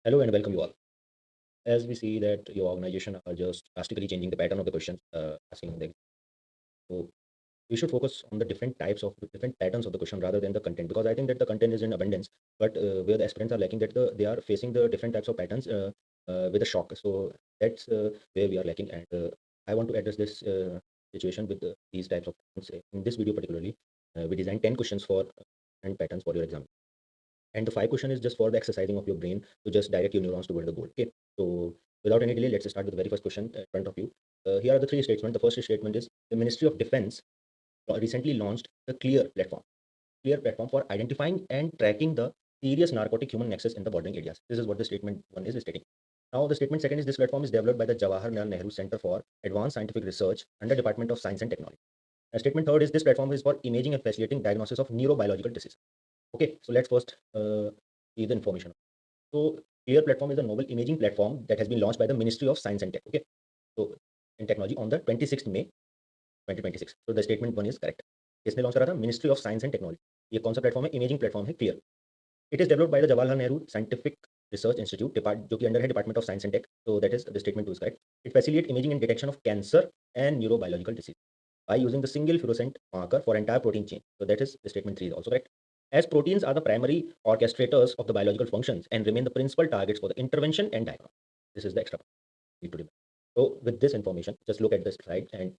Hello and welcome you all. As we see that your organization are just drastically changing the pattern of the questions asking them. So we should focus on the different types of different patterns of the question rather than the content, because I think that the content is in abundance, but where the aspirants are lacking, that they are facing the different types of patterns with a shock. So that's where we are lacking, and I want to address this situation with these types of patterns. In this video particularly, we designed 10 questions for and patterns for your exam. And the five question is just for the exercising of your brain to just direct your neurons toward the goal. Okay. So without any delay, let's start with the very first question in front of you. Here are the three statements. The first statement is the Ministry of Defense recently launched the Clear platform for identifying and tracking the serious narcotic human nexus in the bordering areas. This is what the statement one is stating. Now, the statement second is this platform is developed by the Jawaharlal Nehru Center for Advanced Scientific Research under Department of Science and Technology. And statement third is this platform is for imaging and facilitating diagnosis of neurobiological disease. Okay, so let's first see the information. So Clear platform is a novel imaging platform that has been launched by the Ministry of Science and Tech. Okay, so in technology on the 26th May 2026. So the statement one is correct. किसने launch करा था? Ministry of science and technology. ये कौन सा platform है? Imaging platform है clear. It is developed by the Jawaharlal Nehru scientific research institute depart जो कि अंडर है department of science and tech. so that is the statement 2 is correct. It facilitates imaging and detection of cancer and neurobiological disease by using the single fluorescent marker for entire protein chain. So that is the statement 3 is also correct. As proteins are the primary orchestrators of the biological functions and remain the principal targets for the intervention and diagnosis. This is the extra point we need to remember. So with this information, just look at this slide and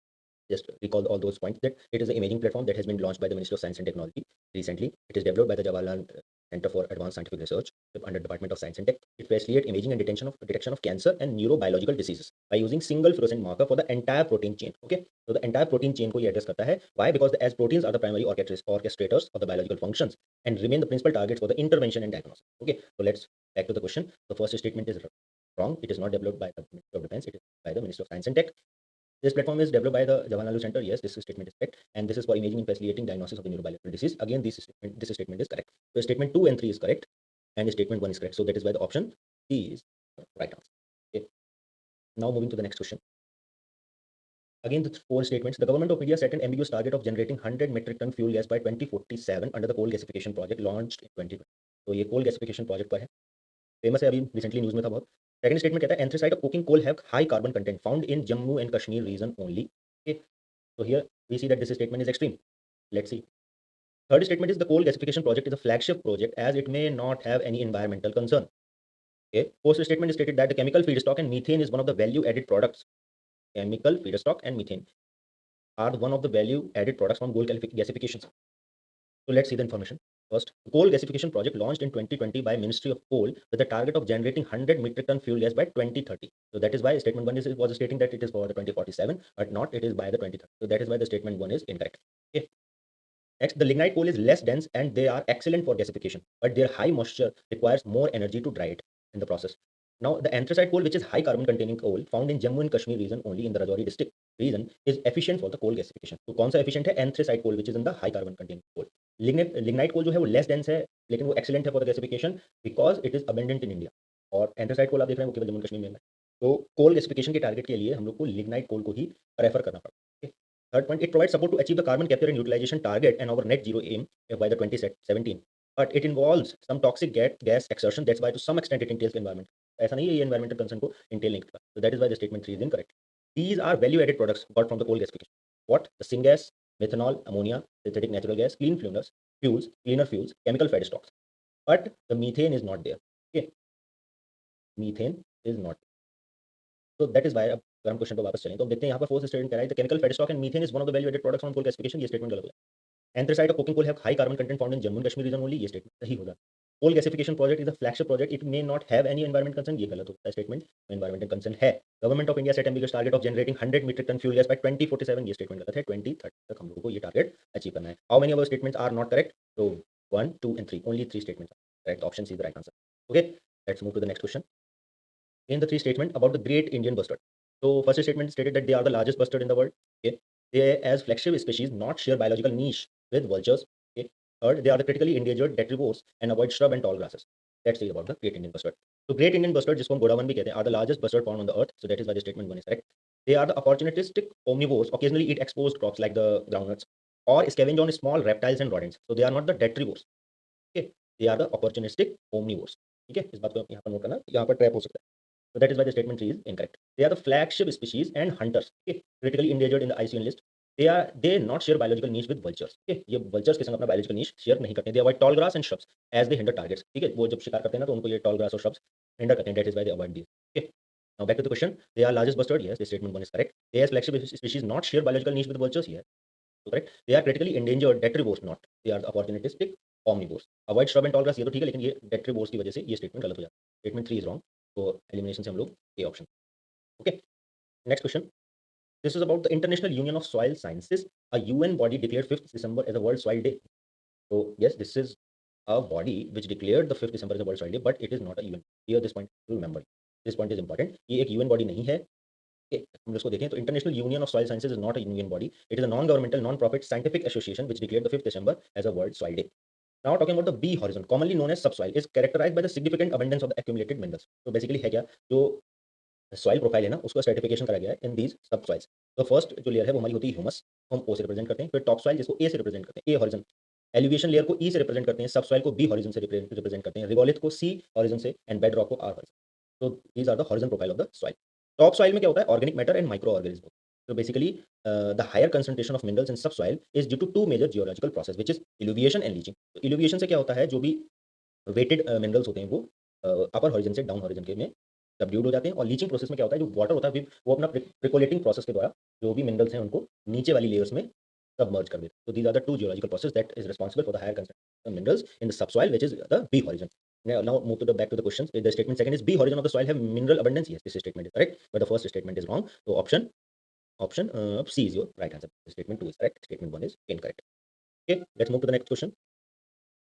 just recall all those points that it is an imaging platform that has been launched by the Ministry of Science and Technology recently. It is developed by the Jawaharlal Center for Advanced Scientific Research under Department of Science and Tech. It facilitates imaging and detection of cancer and neurobiological diseases by using single fluorescent marker for the entire protein chain. Okay, so the entire protein chain को ये address करता है. Why? Because as proteins are the primary orchestrators of the biological functions and remain the principal targets for the intervention and diagnosis. Okay, so let's back to the question. The first statement is wrong. It is not developed by the Ministry of Defense. It is by the Ministry of Science and Tech. This platform is developed by the Jawaharlal Nehru Center. Yes, this statement is correct. And this is for imaging and facilitating diagnosis of the neurobiological disease. Again, this statement is correct. So statement 2 and 3 is correct. And statement 1 is correct. So that is why the option C is the right answer. Okay. Now moving to the next question. Again, the four statements. The government of India set an ambiguous target of generating 100 metric ton fuel gas by 2047 under the coal gasification project launched in 2020. तो ये coal gasification project पर है, famous है, अभी recently news में था बहुत। Second statement कहता है anthracite of cooking coal have high carbon content found in Jammu and Kashmir region only. Okay, so here we see that this statement is extreme. Let's see. Third statement is the coal gasification project is a flagship project as it may not have any environmental concern. Okay. Fourth statement is stated that the chemical feedstock and methane is one of the value added products. Chemical feedstock and methane are one of the value added products from coal gasification. So let's see the information. First, the coal gasification project launched in 2020 by Ministry of Coal with the target of generating 100 metric ton fuel gas by 2030. So that is why statement 1 was stating that it is for the 2047, but not it is by the 2030. So that is why the statement 1 is incorrect. Okay. Next, the lignite coal is less dense and they are excellent for gasification, but their high moisture requires more energy to dry it in the process. Now, the anthracite coal, which is high carbon containing coal found in Jammu and Kashmir region only in the Rajouri district region, is efficient for the coal gasification. तो कौन सा efficient है? Anthracite coal, which is in the high carbon containing coal. Lignite coal जो है वो less dense है, लेकिन वो excellent है for the gasification because it is abundant in India. और anthracite coal आप देख रहे हैं वो केवल जम्मू कश्मीर में है। तो coal gasification के टारगेट के लिए हम लोग को lignite coal को ही प्रेफर करना पड़ता है। Third point, it provides support to achieve the carbon capture and utilization target and our net zero aim by the 2017. But it involves some toxic gas exertion. That's why to some extent it entails the environment. ऐसा नहीं है ये environmental concern को entail नहीं करता. So that is why the statement 3 is incorrect. These are value-added products got from the coal gasification. What? The syngas, methanol, ammonia, synthetic natural gas, cleaner fuels, chemical feedstocks. But the methane is not there. Okay, methane is not. So that is why अब अगर हम question पर वापस चलें तो हम देखते हैं यहाँ पर फोर्थ स्टेटमेंट कह रहा है the chemical feedstock and methane is one of the value added products from coal gasification. ये स्टेटमेंट गलत है। Anthracite of cooking coal have high carbon content found in Jammu and Kashmir region only. ये statement सही होगा। Coal gasification project is a flagship project, it may not have any environment concern. ये गलत होता है स्टेटमेंट, एनवायरमेंटल कंसर्न है। Government of India set ambiguous target of generating 100 metric ton fuel gas by 2047। ये statement गलत है। 2030 तक हम लोगों को ये टारगेट अचीव करना है। How many of statements are not correct? तो 1, 2 and 3, only 3 statements are correct. Option C is the right answer. Okay, let's move to the next question. In the three statement about the great Indian bustard. So first statement stated that they are the largest bustard in the world. Okay. They as flagship species not share biological niche with vultures. Okay. Third, they are the critically endangered detrivores and avoid shrub and tall grasses. That's it about the great Indian bustard. So great Indian bustard, जिसको हम godown भी कहते हैं, are the largest bustard found on the earth. So that is why the statement 1 is correct. They are the opportunistic omnivores, occasionally eat exposed crops like the groundnuts or scavenge on small reptiles and rodents. So they are not the detrivores. Okay. They are the opportunistic omnivores. ठीक है, इस बात को आप यहाँ पर note करना, यहाँ पर ट्रैप हो सकता है। So that is why the statement 3 is incorrect. They are the flagship species and hunters. Okay, critically endangered in the IUCN list. They not share biological niche with vultures. Okay, ये vultures के संग अपना biological niche share नहीं करते. They avoid tall grass and shrubs as they hinder targets. ठीक है, वो जब शिकार करते हैं ना तो उनको ये tall grass और shrubs hinder करते हैं. That is why they avoid these. Okay. Now back to the question. They are largest bustard. Yes, the statement 1 is correct. They are flagship species not share biological niche with vultures. Yes, so correct. They are critically endangered detrivores not. They are the opportunistic omnivores. Avoid shrub and tall grass ये तो ठीक है, लेकिन ये detrivores की वजह से ये statement गलत हो जाता है. Statement 3 is wrong. तो elimination से हम लोग A option. Okay. Next question. This is about the International Union of Soil Sciences. A UN body declared 5th December as a World Soil Day. So yes, this is a body which declared the 5th December as a World Soil Day, but it is not a UN. Here this point to remember. This point is important. ये एक UN body नहीं है. Okay, हम इसको देखें तो International Union of Soil Sciences is not a UN body. It is a non-governmental, non-profit scientific association which declared the 5th December as a World Soil Day. Now talking about the B horizon, commonly known as subsoil, is characterized by the significant abundance of the accumulated minerals. So basically है क्या, जो soil profile है ना, उसका certification करा गया है in these sub soils. तो फर्स्ट जो लेयर है वो हमारी होती है ह्यूमस, हम ओ से रिप्रेजेंट करते हैं. फिर टॉप सॉइल जिसको ए से रिप्रेजेंट करते हैं, ए हॉरिजन. एलिवेशन लेयर को ई से रिप्रेजेंट करते हैं, सब सॉइल को बी हॉरिजन से रिप्रेजेंट करते हैं, रिगोलिथ को सी हॉरिजन से, एंड बेड रॉक को आर हॉरिजन. तो these are the horizon profile of the soil. Top soil में क्या होता है, organic matter and microorganism. So basically, the higher concentration of minerals in subsoil is due to two major geological process, which is eluviation and leaching. तो eluviation से क्या होता है, जो भी वेटेड मिनरल्स होते हैं वो अपर हॉरिजन से डाउन हॉरिजन के में सबड्यूड हो जाते हैं. और लीचिंग प्रोसेस में क्या होता है, जो वाटर होता है वो अपना प्रिकोलेटिंग प्रोसेस के द्वारा जो भी मिनरल्स हैं उनको नीचे वाली लेयर्स में सबमर्ज कर देते हैं. तो these are the two geological process that is responsible for the higher concentration minerals in the subsoil which is the B horizon. Now move to the back to the questions. The statement second is B horizon of the soil have mineral abundance. Yes, this statement is correct, but the first statement is wrong. So option C is your right answer. Statement 2 is correct. Statement 1 is incorrect. Okay, let's move to the next question.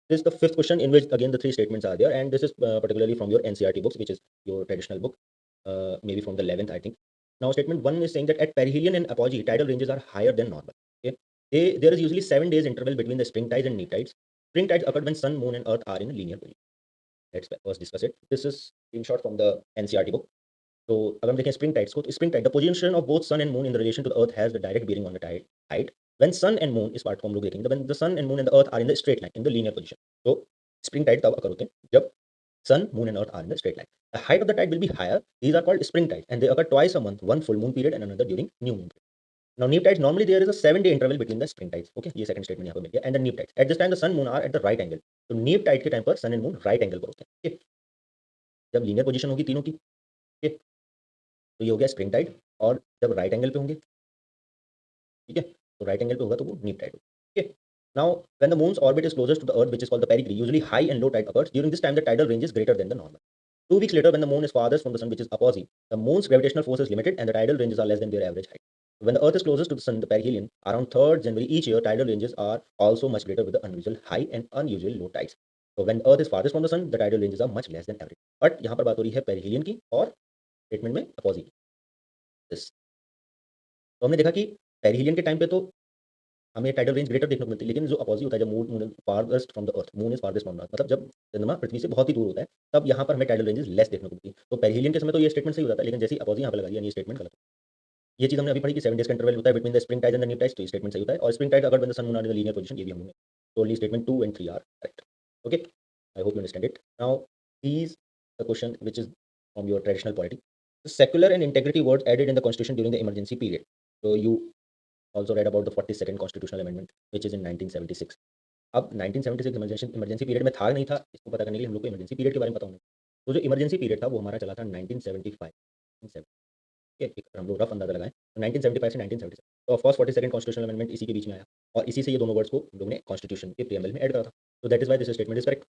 This is the fifth question in which again the three statements are there, and this is particularly from your NCERT books, which is your traditional book, maybe from the 11th, I think. Now, statement 1 is saying that at perihelion and apogee, tidal ranges are higher than normal. Okay, there is usually 7 days interval between the spring tides and neap tides. Spring tides occur when sun, moon, and earth are in a linear position. Let's first discuss it. This is screenshot from the NCERT book. तो अगर हम देखें spring tides को, तो spring tide the position of both sun and moon in relation to the earth has the direct bearing on the tide. When sun and moon, इस part को हम लोग देखेंगे, when the sun and moon and the earth are in the straight line in the linear position. तो spring tide तब occur होते हैं जब sun, moon and earth are in the straight line. The height of the tide will be higher. These are called spring tide and they occur twice a month, one full moon period and another during new moon period. Now neap tides, normally there is a 7-day interval between the spring tides. Okay, ये second statement यहाँ पे मिल गया. And the neap tides, at this time the sun moon are at the right angle. तो neap tide के time पर sun and moon right angle पर होते हैं. Okay, जब लीनियर पोजीशन होगी तीनों की. Okay, तो ये हो गया स्प्रिंग टाइड. और जब राइट एंगल पे होंगे, ठीक है, तो राइट एंगल पे होगा तो वो नीप टाइड होगा. Okay. Now when the moon's orbit is closest to the earth which is called the perigee, usually high and low tide occurs. During this time the tidal range is greater than the normal. 2 weeks later, when the moon is farthest from the sun, which is apogee, the moon's gravitational force is limited and the tidal ranges are less than their average height. When the earth is closest to the sun, the perihelion, around 3rd January each year, tidal ranges are also much greater with the unusual high and unusual low tides. So when the earth is farthest from the sun, the tidal ranges are much less than average. But यहाँ पर बात हो रही है perihelion की और statement में apogee की. तो हमने देखा कि पेरिहेलियन के टाइम पे तो हमें टाइडल रेंज ग्रेटर देखने को मिलती है, लेकिन जो अपोजी होता है, जब moon farthest from the earth, moon is farthest from earth, मतलब जब चंद्रमा पृथ्वी से बहुत ही दूर होता है, तब यहाँ पर हमें टाइडल रेंजेस लेस देखने को मिलती है. तो पेरिहेलियन के समय तो ये स्टेटमेंट सही होता है, लेकिन जैसे ही अपोजी यहाँ पर लगा दिया, ये स्टेटमेंट गलत है. ये चीज़ हमने अभी पढ़ी कि 7 days का इंटरवल होता है between the spring tides and the new tides, तो ये स्टेटमेंट सही होता है. और स्प्रिंग टाइड अगर when the sun moon are in the linear position, ये भी हमने. तो only statement 2 and 3 are correct. Okay, I hope you understand it. Now is the question which is from your traditional polity. Secular and integrity words added in the constitution during the emergency period. So you also read about the 42nd constitutional amendment which is in 1976. अब 1976 emergency period में था नहीं था, इसको पता करने के लिए हम लोग को इमरजेंसी पीरियड के बारे में पता होना चाहिए. तो जो इमरजेंसी पीरियड था वो हमारा चला था 1975. ठीक है, हम लोग रफ अंदाजा लगाएं तो 1975 से 1977. तो फर्स्ट 42nd कॉन्स्टिट्यूशनल अमेंडमेंट इसी के बीच में आया और इसी से ये दोनों वर्ड्स को हम लोग ने कॉन्स्टिट्यूशन के प्रीएम्बल में ऐड करा था. तो that is why this statement is correct.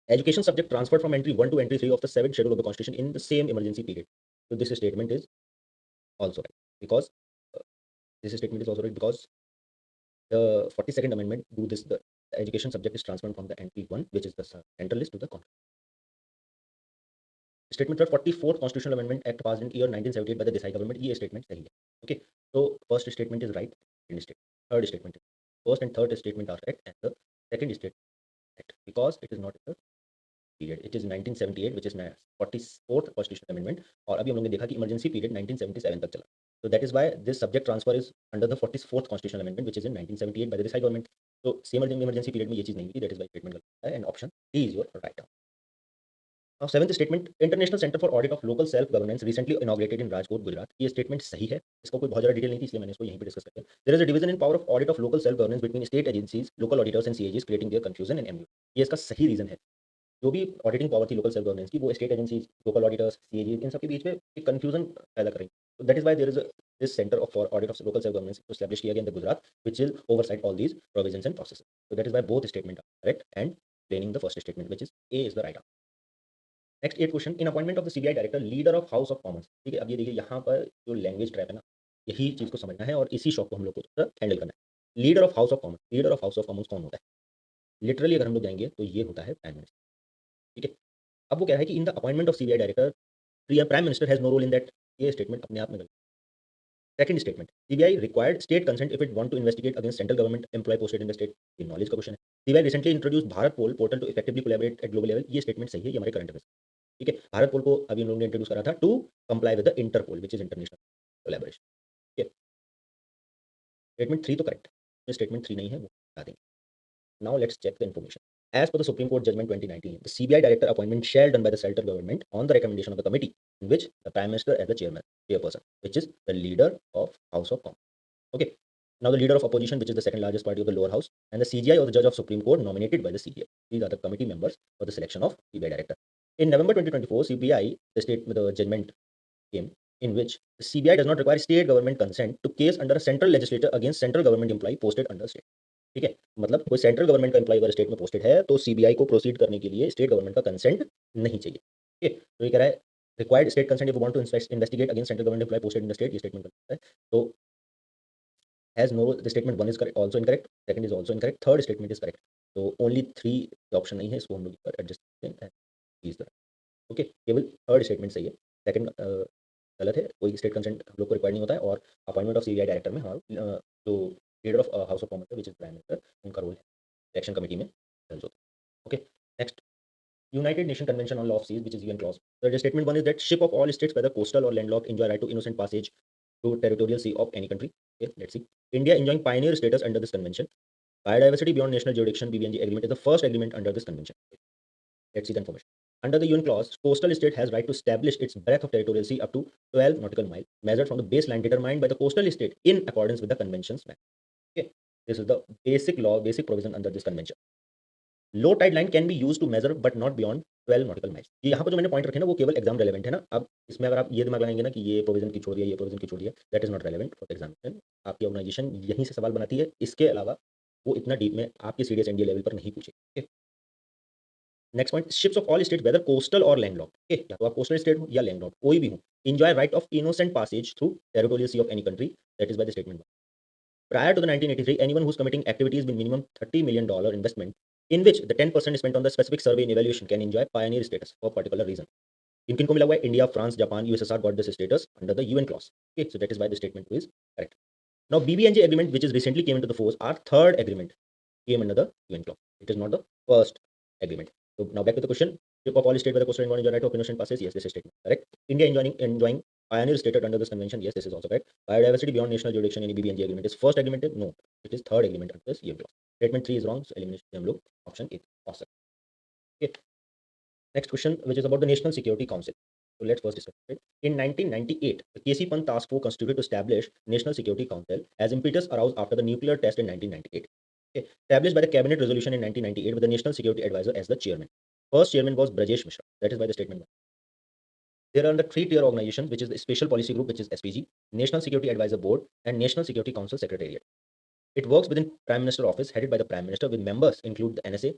Education subject transferred from entry 1 to entry 3 of the 7th schedule of the constitution in the same emergency period. So this statement is also right because uh, this statement is also right because the 42nd amendment do this. The education subject is transferred from the entry 1, which is the central list, to the contract. Statement third, 44th constitutional amendment act passed in year 1978 by the Desai government. ये statement सही है. Okay, so first statement is right, second statement, third statement is first and third statement are correct, and the second statement is right because it is not in the period. It is 1978 which is 44th constitutional amendment. और अभी हम लोगों ने देखा कि emergency period 1977 तक चला. So that is why this subject transfer is under the 44th constitutional amendment which is in 1978 by the Desai government. So same emergency period में ये चीज़ नहीं हुई. That is why statement गलत है and option D is your right answer. Seventh statement, international centre for audit of local self governance recently inaugurated इन राजकोट गुजरात। ये statement सही है, इसका कोई बहुत ज़्यादा डिटेल नहीं थी, इसलिए मैंने इसको यहीं पे डिस्कस करते हैं। There is a division in power of audit of local self governance between state agencies, local auditors and CAGs, creating there confusion and ambiguity. ये इसका सही रीजन है। जो भी ऑडिटिंग पावर थी लोकल सेल्फ गवर्नेंस की, वो state agencies, local auditors, CAGs, इन सबके बीच में एक कंफ्यूजन पैदा कर रही। तो that is why there is this centre of for audit of local self governance establish किया गया in the Gujarat, which will oversight all these provisions and processes. So that is why both statement are correct and explaining the first statement, which is A is the right answer. Next 8 question, in appointment of the CBI director leader of house of Commons. ठीक है, अब ये देखिए यहाँ पर जो language trap है ना, यही चीज़ को समझना है और इसी शॉक को हम लोग को थोड़ा हैंडल करना है। Leader of house of Commons, leader of house of Commons कौन होता है? लिटरली अगर हम लोग जाएंगे तो ये होता है प्राइम मिनिस्टर। ठीक है, अब वो कह रहा है कि in the appointment of CBI director prime minister has no role in that. ये स्टेटमेंट अपने आप में गलत। Second statement, CBI required state consent if it want to investigate against central government employ posted in the state. ये knowledge का question है। CBI recently introduce Bharatpol portal to effectively collaborate at global level. ये statement सही है, ये हमारे current affairs. ठीक है, भारत पोल को अभी हम लोगों ने इंट्रोड्यूस करा था to comply with the Interpol which is international collaboration. ठीक है, स्टेटमेंट 3 तो करेक्ट है, स्टेटमेंट 3 नहीं है वो बता देंगे। Now let's check the information. As per the Supreme Court judgment 2019, the CBI director appointment shall done by the central government on the recommendation of the committee, in which the Prime Minister as the chairperson, which is the leader of House of Commons. Okay. Now the leader of opposition, which is the second largest party of the lower house, and the CGI or the judge of Supreme Court nominated by the CBI. These are the committee members for the selection of CBI director. In November 2024, CBI, the judgment came in which the CBI does not require state government consent to case under a central legislator against central government employee posted under state। ठीक है, मतलब कोई central government का employ अगर state में posted है तो CBI को प्रोसीड करने के लिए स्टेट गवर्नमेंट का कंसेंट नहीं चाहिए। ठीक है, तो ये कह रहा है required state consent if want to investigate against central government employ posted in the state. ये स्टेटमेंट गलत है। तो has no, the statement 1 is correct, also incorrect, second is also incorrect, third statement is correct. तो only 3 option नहीं है, इसको हम लोग एडजस्ट करते हैं। इज द ओके, केवल थर्ड स्टेटमेंट सही है, सेकंड गलत है। कोई स्टेट कंसेंट हम लोग को रिक्वायर्ड नहीं होता है और अपॉइंटमेंट ऑफ सीबीआई डायरेक्टर में हमारा जो leader of house of Commons है, व्हिच इज प्राइम मिनिस्टर, उनका रोल है इलेक्शन कमेटी में दर्ज होता है। Okay, next, United Nation Convention on Law of Seas, which is UN clause. So the statement 1 is that ship of all states, whether coastal or landlocked, enjoy right to innocent passage to territorial sea of any country. Okay, let's see. India enjoying pioneer status under this convention. Biodiversity beyond national jurisdiction (BBNJ) agreement is the first agreement under this convention. Let's see the information. Under the UN clause, coastal state has right to establish its breadth of territorial sea up to 12 nautical miles, measured from the baseline determined by the coastal state in accordance with the convention's map. Okay, this is the basic law, basic provision under this convention. Low tide line can be use to measure but not beyond 12 nautical miles. ये यहाँ पर जो मैंने point रखे ना वो केवल exam relevant है ना। अब इसमें अगर आप ये दिमाग लगाएंगे ना कि ये प्रोविजन की छोड़ दिया, ये प्रोविजन की छोड़ दिया, that is not relevant for examination. आपकी ऑर्गेनाइजेशन यहीं से सवाल बनाती है, इसके अलावा वो इतना डीप में आपके सीरियस एनडीए लेवल पर नहीं पूछे। Next point, ships of all state whether coastal और लैंडलॉक्ड, या तो आप कोस्टल स्टेट हो या लैंडलॉक्ड, कोई भी हो, enjoy right of innocent Passage through territorial C of any country, that is by the statement. Prior to the 1983, anyone who's committing activities with minimum $30 million investment, in which the 10% is spent on the specific survey and evaluation, can enjoy pioneer status for a particular reason. किन किन को मिला हुआ है? India, France, Japan, USSR got this status under the UN clause. Okay, so that is why the statement is correct. Now BBNJ agreement, which is recently came into the force, our third agreement came under the UN clause. It is not the first agreement. So now back to the question: ship of all state whether coastal and enjoy right of innocent passage. Yes, this is statement correct. India enjoying pioneer status under this convention. Yes, this is also correct. Biodiversity beyond national jurisdiction in BBNJ agreement is first agreement. No, it is third agreement under this UN clause. Statement 3 is wrong. So elimination से हम लोग option A awesome. Okay. Next question, which is about the National Security Council. So let's first discuss it. In 1998, the KC Pant Task Force constituted to establish National Security Council as impetus aroused after the nuclear test in 1998. Okay. Established by the cabinet resolution in 1998 with the National Security Advisor as the chairman. First chairman was Brajesh Mishra. That is by the statement 1. There are the three-tier organizations, which is the Special Policy Group, which is SPG, National Security Advisor Board, and National Security Council Secretariat. It works within Prime Minister Office, headed by the Prime Minister, with members include the NSA,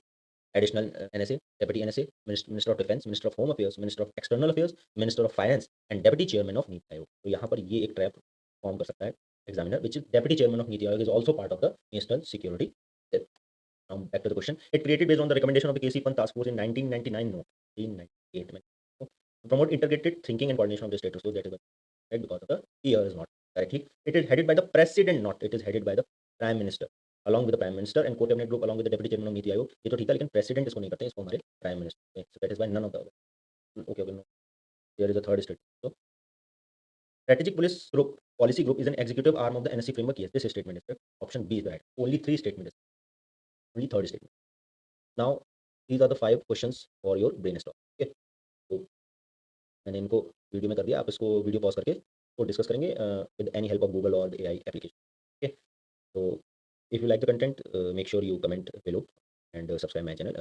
additional NSA, Deputy NSA, Minister of Defense, Minister of Home Affairs, Minister of External Affairs, Minister of Finance, and Deputy Chairman of NITI Aayog. तो यहाँ पर ये एक trap form कर सकता है examiner, which is Deputy Chairman of NITI Aayog is also part of the National Security. Now back to the question. It created based on the recommendation of the KC Pant Task Force in 1999, no, 1998 में, to promote integrated thinking and coordination of the status. So that is right because of the year is not correctly. It is headed by the president, not it is headed by the prime minister, along with the prime minister and co-cabinet group along with the deputy chairman of NITI Aayog. ये तो ठीक है, लेकिन president इसको नहीं करते, इसको हमारे prime minister। So that is why none of the other. Okay, no. There is a third statement. So strategic police group policy group is an executive arm of the NSC framework. Yes, this statement is correct. Option B is right. Only 3 statements. Only third statement. Now these are the 5 questions for your brainstorm. Okay. तो मैंने इनको video में कर दिया, आप इसको video pause करके इसको डिस्कस करेंगे with any help of Google और एआई एप्लीकेशन। ओके, तो if you like the content, make sure you comment below and subscribe my channel.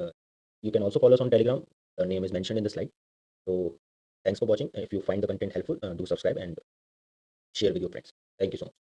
You can also follow us on Telegram. The name is mentioned in the slide. So thanks for watching. If you find the content helpful, do subscribe and share with your friends. Thank you so much.